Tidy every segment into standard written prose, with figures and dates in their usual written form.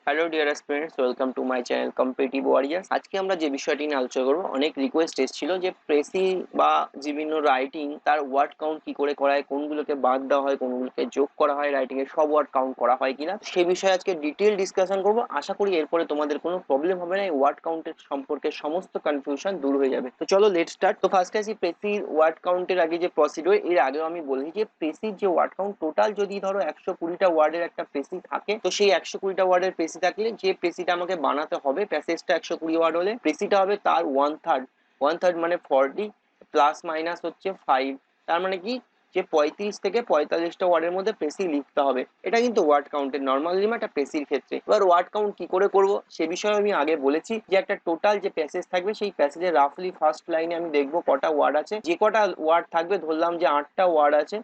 Hello dear students, welcome to my channel competitive warriors. আজকে আমরা যে বিষয়টি নিয়ে আলোচনা করবো, অনেক রিকোয়েস্ট এসেছিল যে প্রেসি বা বিভিন্ন রাইটিং তার ওয়ার্ড কাউন্ট কি করে করা হয়, কোনগুলোকে বাদ দেওয়া হয়, কোনগুলোকে যোগ করা হয়, রাইটিং এর সব ওয়ার্ড কাউন্ট করা হয় কিনা, সে বিষয়ে আজকে ডিটেল ডিসকাশন করবো। আশা করি এরপরে তোমাদের কোনো প্রবলেম হবে না, এই ওয়ার্ড কাউন্টের সম্পর্কে সমস্ত কনফিউশন দূর হয়ে যাবে। তো চলো লেট স্টার্ট। তো ফার্স্ট আসি প্রেসির ওয়ার্ড কাউন্টের আগে যে প্রসিডিওর, এর আগেও আমি বলি যে প্রেসির যে ওয়ার্ড কাউন্ট টোটাল যদি ধরো 120টা ওয়ার্ডের একটা প্রেসি থাকে, তো সেই 120টা ওয়ার্ডের প্রেসি থাকলে যে প্রেসিটা আমাকে বানাতে হবে, প্যাসেজটা 120 ওয়ার্ড হলে প্রেসিটা হবে তার ওয়ান থার্ড মানে 40 প্লাস মাইনাস হচ্ছে 5। তার মানে কি, যে 35 থেকে 45টা ওয়ার্ডের মধ্যে প্রেসি লিখতে হবে। এটা কিন্তু ওয়ার্ড কাউন্টের নর্মাল লিমিট একটা প্রেসির ক্ষেত্রে। এবার ওয়ার্ড কাউন্ট কি করে করব সে বিষয়ে আমি আগে বলেছি যে একটা টোটাল যে প্যাসেজ থাকবে, সেই প্যাসেজে রাফলি ফার্স্ট লাইনে আমি দেখবো কটা ওয়ার্ড আছে। যে কটা ওয়ার্ড থাকবে, ধরলাম যে 8টা ওয়ার্ড আছে,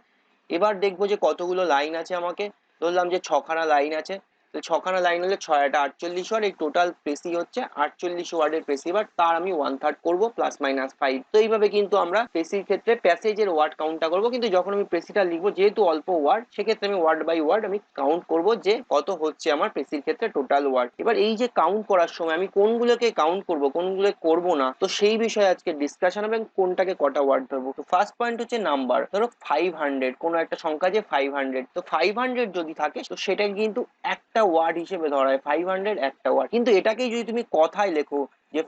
এবার দেখবো যে কতগুলো লাইন আছে। আমাকে ধরলাম যে 6খানা লাইন আছে, তো 6খানা লাইন হলে 6 × 8 = 48 ওয়ার্ড। এই টোটাল প্রেসি হচ্ছে 48 ওয়ার্ডের প্রেসি। এবার তার আমি ওয়ান থার্ড করবো প্লাস মাইনাস 5। তো এইভাবে কিন্তু আমরা প্রেসির ক্ষেত্রে প্যাসেজের ওয়ার্ড কাউন্টটা করবো। কিন্তু যখন আমি প্রেসিটা লিখবো, যেহেতু অল্প ওয়ার্ড, সেক্ষেত্রে আমি ওয়ার্ড বাই ওয়ার্ড আমি কাউন্ট করবো যে কত হচ্ছে আমার প্রেসির ক্ষেত্রে টোটাল ওয়ার্ড। এবার এই যে কাউন্ট করার সময় আমি কোনগুলোকে কাউন্ট করব, কোনগুলো করব না, তো সেই বিষয়ে আজকে ডিসকাশন হবে, কোনটাকে কটা ওয়ার্ড ধরবো। তো ফার্স্ট পয়েন্ট হচ্ছে নাম্বার। ধরো 500, কোনো একটা সংখ্যা যে 500, তো 500 যদি থাকে তো সেটা কিন্তু একটা ওয়ার্ড হিসেবে ধরা হয়। 500 একটা ওয়ার্ড। কিন্তু এটাকেই যদি তুমি কথায় লেখো যে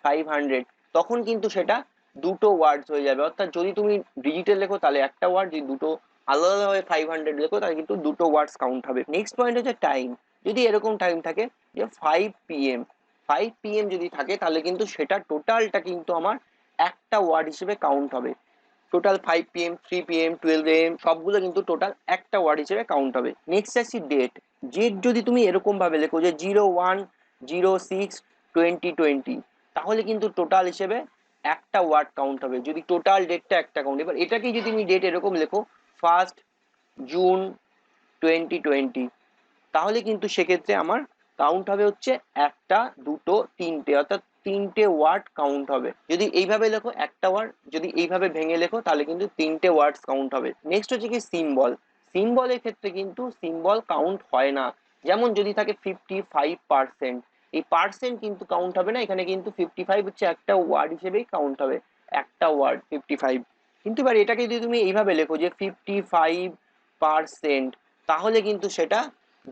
500, তখন কিন্তু সেটা দুটো ওয়ার্ডস হয়ে যাবে। অর্থাৎ যদি তুমি ডিজিটাল লেখো তাহলে একটা ওয়ার্ড, যদি দুটো আলাদা আলাদাভাবে 500 লেখো তাহলে কিন্তু দুটো ওয়ার্ডস কাউন্ট হবে। নেক্সট পয়েন্ট হচ্ছে টাইম। যদি এরকম টাইম থাকে যে 5 PM, 5 PM যদি থাকে, তাহলে কিন্তু সেটা টোটালটা কিন্তু আমার একটা ওয়ার্ড হিসেবে কাউন্ট হবে। টোটাল 5 PM, 3 PM, 12 AM সবগুলো কিন্তু টোটাল একটা ওয়ার্ড হিসেবে কাউন্ট হবে। নেক্সট আসছি ডেট। ডেট যদি তুমি এরকম ভাবে লেখো যে 01/06/2020, তাহলে কিন্তু টোটাল হিসেবে একটা ওয়ার্ড কাউন্ট হবে, যদি টোটাল ডেটটা একটা কাউন্ট। এবার এটাকে যদি তুমি ডেট এরকম লেখো 1 June 2020, তাহলে কিন্তু সেক্ষেত্রে আমার কাউন্ট হবে হচ্ছে একটা, দুটো, তিনটে, অর্থাৎ তিনটে ওয়ার্ড কাউন্ট হবে। যদি এইভাবে লেখো একটা ওয়ার্ড, যদি এইভাবে ভেঙে লেখো তাহলে কিন্তু তিনটে ওয়ার্ডস কাউন্ট হবে। নেক্সট হচ্ছে কি সিম্বল। সিম্বলের ক্ষেত্রে কিন্তু সিম্বল কাউন্ট হয় না। যেমন যদি থাকে 55%, এই পার্সেন্ট কিন্তু কাউন্ট হবে না এখানে, কিন্তু 55 হচ্ছে একটা ওয়ার্ড হিসেবেই কাউন্ট হবে, একটা ওয়ার্ড 55। কিন্তু এবার এটাকে যদি তুমি এইভাবে লেখো যে 55%, তাহলে কিন্তু সেটা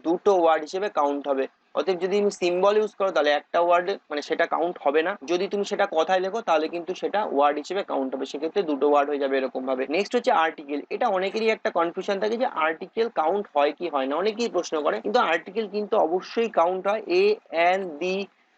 দুটো ওয়ার্ড হিসেবে কাউন্ট হবে। অতএব যদি তুমি সিম্বল ইউজ করো তাহলে একটা ওয়ার্ড মানে সেটা কাউন্ট হবে না, যদি তুমি সেটা কথায় লেখো তাহলে কিন্তু সেটা ওয়ার্ড হিসেবে কাউন্ট হবে, সেক্ষেত্রে দুটো ওয়ার্ড হয়ে যাবে এরকম ভাবে। নেক্সট হচ্ছে আর্টিকেল। এটা অনেকেরই একটা কনফিউশন থাকে যে আর্টিকেল কাউন্ট হয় কি হয় না, অনেকেই প্রশ্ন করে। কিন্তু আর্টিকেল কিন্তু অবশ্যই কাউন্ট হয়। A, N, B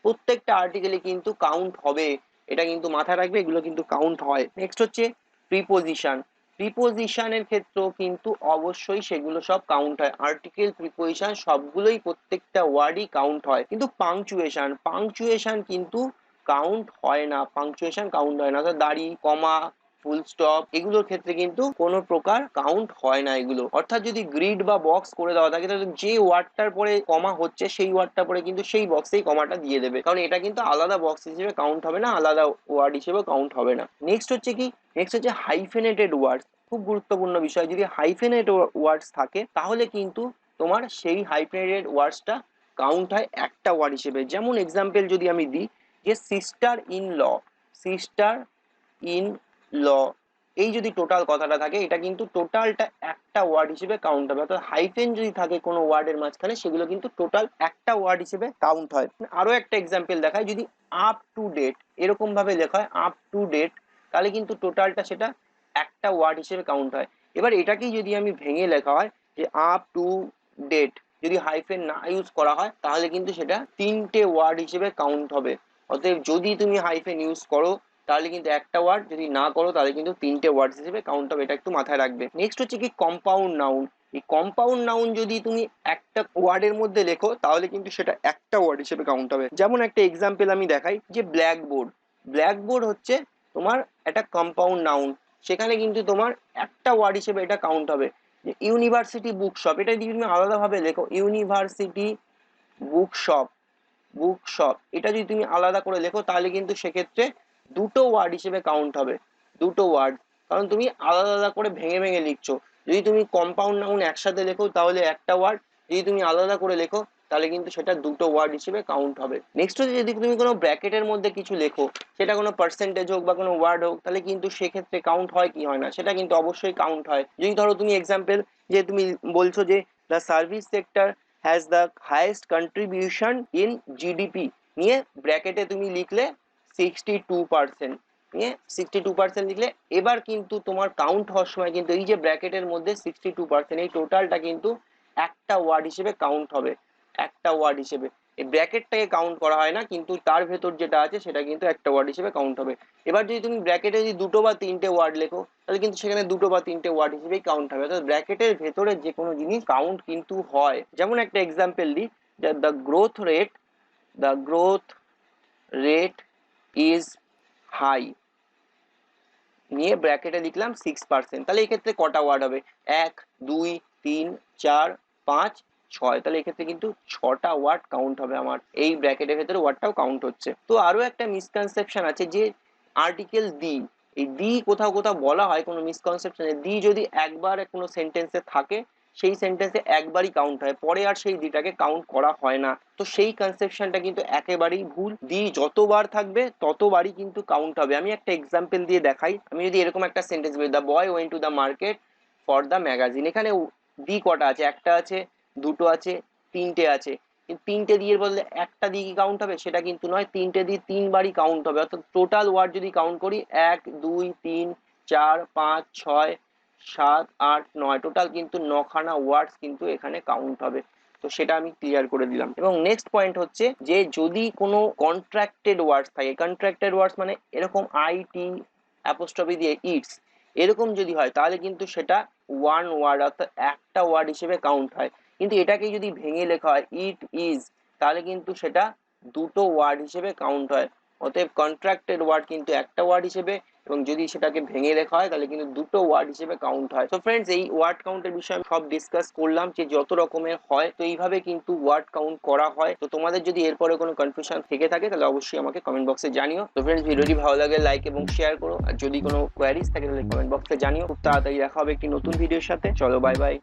প্রত্যেকটা আর্টিকেলে কিন্তু কাউন্ট হবে, এটা কিন্তু মাথায় রাখবে, এগুলো কিন্তু কাউন্ট হয়। নেক্সট হচ্ছে প্রিপোজিশন। প্রিপোজিশনের ক্ষেত্রেও কিন্তু অবশ্যই সেগুলো সব কাউন্ট হয়। আর্টিকেল, প্রিপোজিশন সবগুলোই প্রত্যেকটা ওয়ার্ডই কাউন্ট হয়। কিন্তু পাংচুয়েশন কিন্তু কাউন্ট হয় না। পাংচুয়েশন কাউন্ট হয় না, অর্থাৎ দাড়ি, কমা, ফুল স্টপ এগুলোর ক্ষেত্রে কিন্তু কোনো প্রকার কাউন্ট হয় না এগুলো। অর্থাৎ যদি গ্রিড বা বক্স করে দেওয়া থাকে, তাহলে যে ওয়ার্ডটার পরে কমা হচ্ছে সেই ওয়ার্ডটার পরে কিন্তু সেই বক্সেই কমাটা দিয়ে দেবে, কারণ এটা কিন্তু আলাদা বক্স হিসেবে কাউন্ট হবে না, আলাদা ওয়ার্ড হিসেবে কাউন্ট হবে না। নেক্সট হচ্ছে কি, নেক্সট হচ্ছে হাইফেনেটেড ওয়ার্ডস। খুব গুরুত্বপূর্ণ বিষয়, যদি হাইফেনেটেড ওয়ার্ডস থাকে তাহলে কিন্তু তোমার সেই হাইফেনেটেড ওয়ার্ডসটা কাউন্ট হয় একটা ওয়ার্ড হিসেবে। যেমন এক্সাম্পল যদি আমি দিই যে সিস্টার ইন ল, এই যদি টোটাল কথাটা থাকে, এটা কিন্তু টোটালটা একটা ওয়ার্ড হিসেবে কাউন্ট হবে। অর্থাৎ হাইফেন যদি থাকে কোনো ওয়ার্ডের মাঝখানে, সেগুলো কিন্তু টোটাল একটা ওয়ার্ড হিসেবে কাউন্ট হয়। আরো একটা এক্সাম্পল দেখায়, যদি আপ টু ডেট এরকম ভাবে লেখা হয় আপ টু ডেট, তাহলে কিন্তু টোটালটা সেটা একটা ওয়ার্ড হিসেবে কাউন্ট হয়। এবার এটাকেই যদি আমি ভেঙে লেখা হয় যে আপ টু ডেট, যদি হাইফেন না ইউজ করা হয় তাহলে কিন্তু সেটা তিনটে ওয়ার্ড হিসেবে কাউন্ট হবে। অতএব যদি তুমি হাইফেন ইউজ করো তাহলে কিন্তু একটা ওয়ার্ড, যদি না করো তাহলে কিন্তু তিনটে ওয়ার্ড হিসেবে কাউন্ট হবে, এটা একটু মাথায় রাখবে। নেক্সট হচ্ছে কি কম্পাউন্ড নাউন। এই কম্পাউন্ড নাউন যদি তুমি একটা ওয়ার্ডের মধ্যে লেখো তাহলে কিন্তু সেটা একটা ওয়ার্ড হিসেবে কাউন্ট হবে। যেমন একটা এক্সাম্পল আমি দেখাই যে ব্ল্যাকবোর্ড। ব্ল্যাকবোর্ড হচ্ছে তোমার একটা কম্পাউন্ড নাউন, সেখানে কিন্তু তোমার একটা ওয়ার্ড হিসেবে এটা কাউন্ট হবে। যে ইউনিভার্সিটি বুকশপ, এটা যদি তুমি আলাদাভাবে লেখো ইউনিভার্সিটি বুকশপ, এটা যদি তুমি আলাদা করে লেখো তাহলে কিন্তু সেক্ষেত্রে দুটো ওয়ার্ড হিসেবে কাউন্ট হবে, দুটো ওয়ার্ড, কারণ তুমি আলাদা আলাদা করে ভেঙে ভেঙে লিখছো। যদি তুমি কম্পাউন্ড নাউন একসাথে লেখো তাহলে একটা ওয়ার্ড, যদি তুমি আলাদা করে লেখো তাহলে কিন্তু সেটা দুটো ওয়ার্ড হিসেবে কাউন্ট হবে। নেক্সট হচ্ছে যদি তুমি কোনো ব্র্যাকেটের মধ্যে কিছু লেখো, সেটা কোনো পার্সেন্টেজ হোক বা কোনো ওয়ার্ড হোক, তাহলে কিন্তু সেক্ষেত্রে কাউন্ট হয় কি হয় না, সেটা কিন্তু অবশ্যই কাউন্ট হয়। যদি ধরো তুমি এক্সাম্পল যে তুমি বলছো যে the service sector has the highest contribution in GDP, নিয়ে ব্র্যাকেটে তুমি লিখলে 62%, নিয়ে 62% লিখলে, এবার কিন্তু তোমার কাউন্ট হওয়ার সময় কিন্তু এই যে ব্র্যাকেটের মধ্যে 62%, এই টোটালটা কিন্তু একটা ওয়ার্ড হিসেবে কাউন্ট হবে, একটা ওয়ার্ড হিসেবে। এই ব্র্যাকেটটাকে কাউন্ট করা হয় না, কিন্তু তার ভেতর যেটা আছে সেটা কিন্তু একটা ওয়ার্ড হিসেবে কাউন্ট হবে। এবার যদি তুমি ব্র্যাকেটে যদি দুটো বা তিনটে ওয়ার্ড লেখো, তাহলে কিন্তু সেখানে দুটো বা তিনটে ওয়ার্ড হিসেবেই কাউন্ট হবে। অর্থাৎ ব্র্যাকেটের ভেতরে যে কোনো জিনিস কাউন্ট কিন্তু হয়। যেমন একটা এক্সাম্পল দিই, the growth rate is high, নিয়ে ব্র্যাকেটে লিখলাম 6%, তাহলে এক্ষেত্রে কটা ওয়ার্ড হবে? 1, 2, 3, 4, 5, 6, তাহলে এক্ষেত্রে কিন্তু 6টা ওয়ার্ড কাউন্ট হবে আমার, এই ব্র্যাকেটের ভেতরে ওয়ার্ডটাও কাউন্ট হচ্ছে। তো আরো একটা মিসকনসেপশন আছে যে আর্টিকেল দি, এই দি কোথাও কোথাও বলা হয় কোনো মিসকনসেপশনে, দি যদি একবার কোনো সেন্টেন্সে থাকে, সেই সেন্টেন্সে একবারই কাউন্ট হয়, পরে আর সেই দিটাকে কাউন্ট করা হয় না। তো সেই কনসেপশনটা কিন্তু একেবারেই ভুল, দি যতবার থাকবে ততবারই কিন্তু কাউন্ট হবে। আমি একটা এক্সাম্পল দিয়ে দেখাই। আমি যদি এরকম একটা সেন্টেন্স বলি, the boy went to the market for the magazine, এখানে দি কটা আছে? একটা আছে, দুটো আছে, তিনটে আছে। তিনটে দিয়ে বললে একটা দিয়ে কি কাউন্ট হবে? সেটা কিন্তু নয়, তিনটে দিয়ে তিনবারই কাউন্ট হবে। অর্থাৎ টোটাল ওয়ার্ড যদি কাউন্ট করি, 1, 2, 3, 4, 5, 6, 7, 8, 9, টোটাল কিন্তু 9খানা ওয়ার্ডস কিন্তু এখানে কাউন্ট হবে। তো সেটা আমি ক্লিয়ার করে দিলাম। এবং নেক্সট পয়েন্ট হচ্ছে যে যদি কোনো কন্ট্রাক্টেড ওয়ার্ডস থাকে, কন্ট্রাক্টেড ওয়ার্ডস মানে এরকম আইটি অ্যাপোস্ট্রফি দিয়ে ইটস, এরকম যদি হয় তাহলে কিন্তু সেটা ওয়ান ওয়ার্ড, অর্থাৎ একটা ওয়ার্ড হিসেবে কাউন্ট হয়। কিন্তু এটাকে যদি ভেঙে লেখা হয় ইট ইজ, তাহলে কিন্তু সেটা দুটো ওয়ার্ড হিসেবে কাউন্ট হয়। অতএব কন্ট্রাক্টেড ওয়ার্ড কিন্তু একটা ওয়ার্ড হিসেবে, এবং যদি সেটাকে ভেঙে লেখা হয় তাহলে কিন্তু দুটো ওয়ার্ড হিসেবে কাউন্ট হয়। তো ফ্রেন্ডস, এই ওয়ার্ড কাউন্টের বিষয়ে আমি সব ডিসকাস করলাম যে যত রকমের হয়, তো এইভাবে কিন্তু ওয়ার্ড কাউন্ট করা হয়। তো তোমাদের যদি এরপরে কোনো কনফিউশন থেকে থাকে তাহলে অবশ্যই আমাকে কমেন্ট বক্সে জানিও। তো ফ্রেন্ডস, ভিডিওটি ভালো লাগে লাইক এবং শেয়ার করো, আর যদি কোনো কোয়ারিজ থাকে তাহলে কমেন্ট বক্সে জানিও। খুব তাড়াতাড়ি দেখা হবে একটি নতুন ভিডিওর সাথে। চলো, বাই বাই।